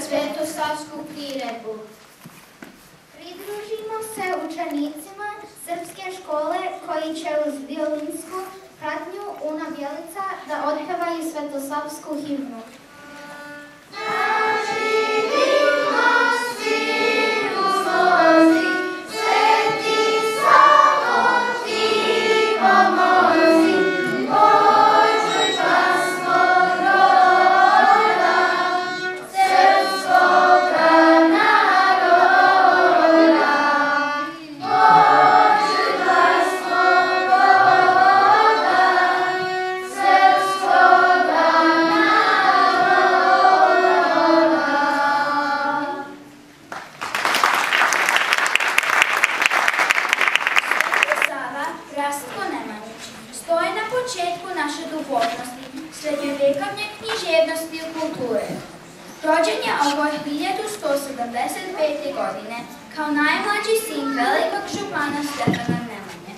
Svetosavsku priredbu. Pridružimo se učenicima srpske škole koji će uz violinsku pratnju Una Bjelica da otpevaju Svetosavsku himnu. Srednjovjekovne književnosti i kulture. Rođen je oko 1175. godine kao najmlađi sin velikog župana Stefana Nemanje.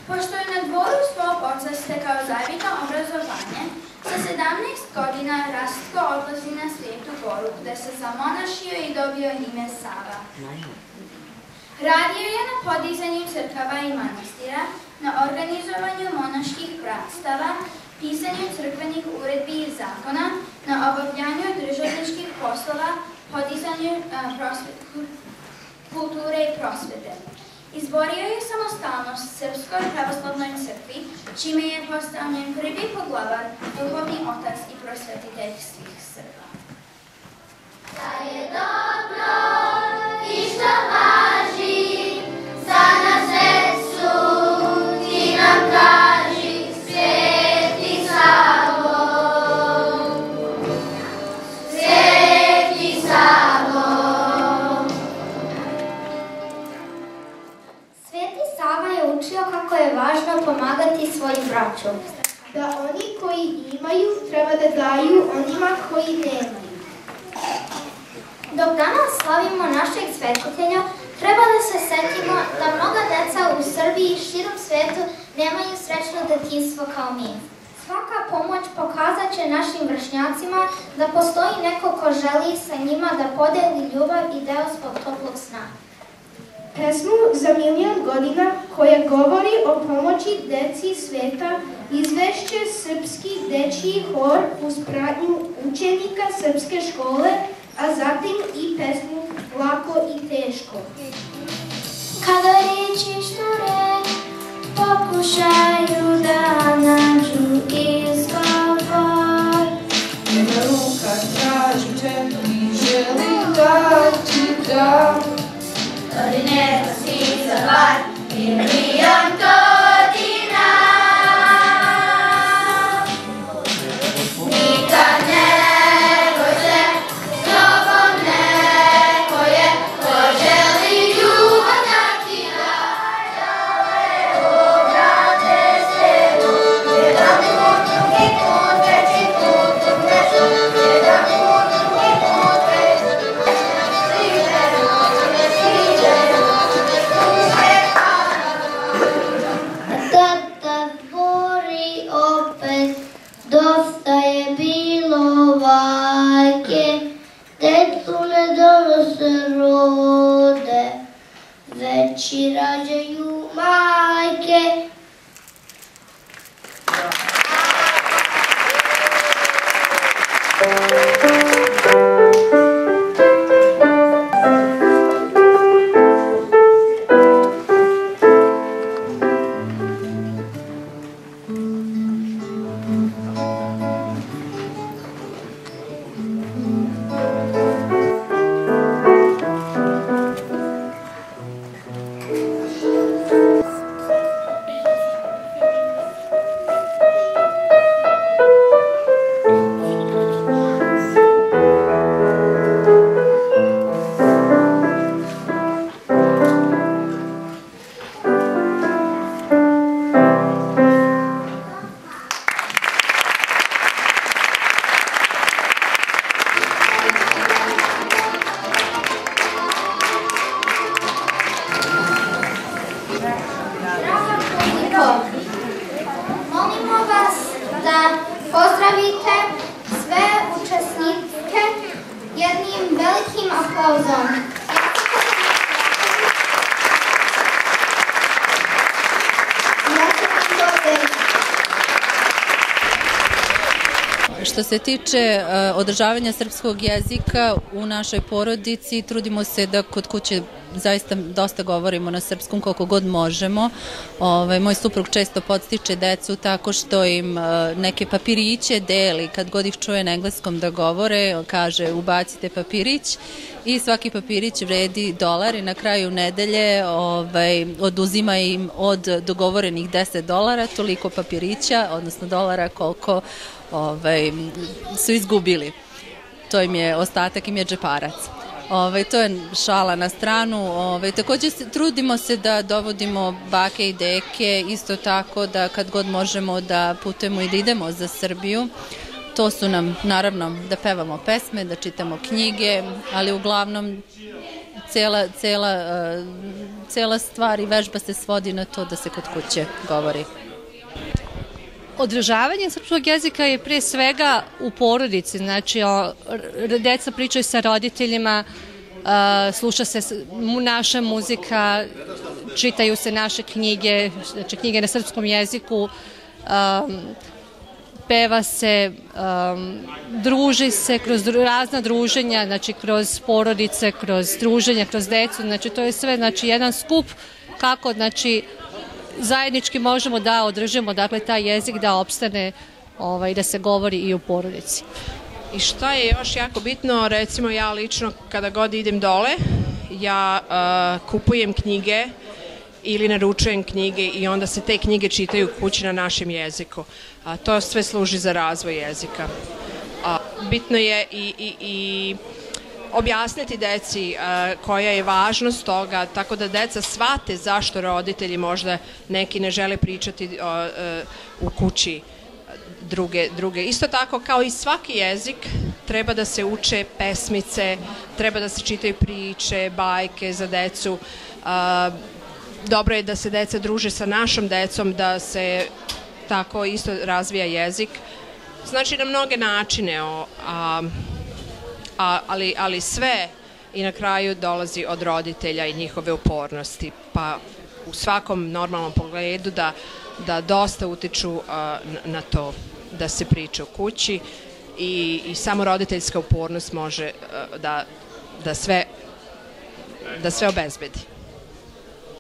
Pošto je na dvoru svog oca stekao zavidno obrazovanje, sa 17 godina Rastko odlazi na Svetu Goru, gde se zamonašio i dobio ime Sava. Radio je na podizanju crkava i manastira, na organizovanju monaških bratstava, pisanju crkvenih uredbi i zakona, na obavljanju državničkih poslova, podizanju kulture i prosvete. Izborio je samostalnost Srpskoj pravoslavnoj crkvi, čime je postavljen prvi poglavar, duhovni otac i prosvetitelj svih Srba. Da je dobro i što važi, za nas svecu ti nam kaži, Sveti Savo. Sveti Savo. Sveti Sava je učio kako je važno pomagati svojim braću. Da oni koji imaju treba da daju onima koji nemaju. Dok danas slavimo našeg svetitelja, treba da se setimo da mnoga deca u Srbiji i širom svetu nemaju srećno detinjstvo kao mi. Svaka pomoć pokazat će našim vršnjacima da postoji neko ko želi sa njima da podeli ljubav i deo svog toplog sna. Pesmu za 1.000.000 godina koja govori o pomoći deci sveta izvešće Srpski dečiji hor uz pratnju učenika Srpske škole, a zatim i pesmu Lako i teško. Kada riječi šture pokušaju da nađu izgovor, jedna ruka traži te i želi da ti dam. Godine si za 2.000.000 godina. Nikad ne boj se, s tobom neko je ko želi ljubav da ti daje. Obrate se, jedan put, drugi put, treći put, ne su, jedan put, drugi put, treći put, tata zbori opet, dosta je bilo vajke, decu ne donose rode, već i rađaju majke. da pozdravite sve učesnike jednim velikim aplauzom. Što se tiče održavanja srpskog jezika u našoj porodici, trudimo se da kod kuće zaista dosta govorimo na srpskom koliko god možemo. Moj suprug često podstiče decu tako što im neke papiriće deli, kad god ih čuje na engleskom da govore, kaže ubacite papirić i svaki papirić vredi $1 i na kraju nedelje oduzima im od dogovorenih $10 toliko papirića, odnosno dolara koliko su izgubili. To im je ostatak, im je džeparac. To je šala na stranu. Također trudimo se da dovodimo bake i deke, isto tako da kad god možemo da putujemo i da idemo za Srbiju. To su nam, naravno, da pevamo pesme, da čitamo knjige, ali uglavnom cela stvar i vežba se svodi na to da se kod kuće govori. Održavanje srpskog jezika je pre svega u porodici, znači deca pričaju sa roditeljima, sluša se naša muzika, čitaju se naše knjige, znači knjige na srpskom jeziku, peva se, druži se kroz razna druženja, znači kroz porodice, kroz druženja, kroz decu, znači to je sve znači jedan skup kako znači zajednički možemo da održimo dakle taj jezik da opstane da se govori i u porodici. I šta je još jako bitno, recimo ja lično kada god idem dole, ja kupujem knjige ili naručujem knjige i onda se te knjige čitaju kući na našem jeziku. To sve služi za razvoj jezika. Bitno je i objasniti deci koja je važnost toga, tako da deca shvate zašto roditelji možda neki ne žele pričati u kući druge. Isto tako kao i svaki jezik treba da se uče pesmice, treba da se čitaju priče, bajke za decu. Dobro je da se deca druže sa našom decom, da se tako isto razvija jezik. Znači na mnoge načine, ali sve i na kraju dolazi od roditelja i njihove upornosti, pa u svakom normalnom pogledu da dosta utiču na to da se priča u kući i samo roditeljska upornost može da sve obezbedi.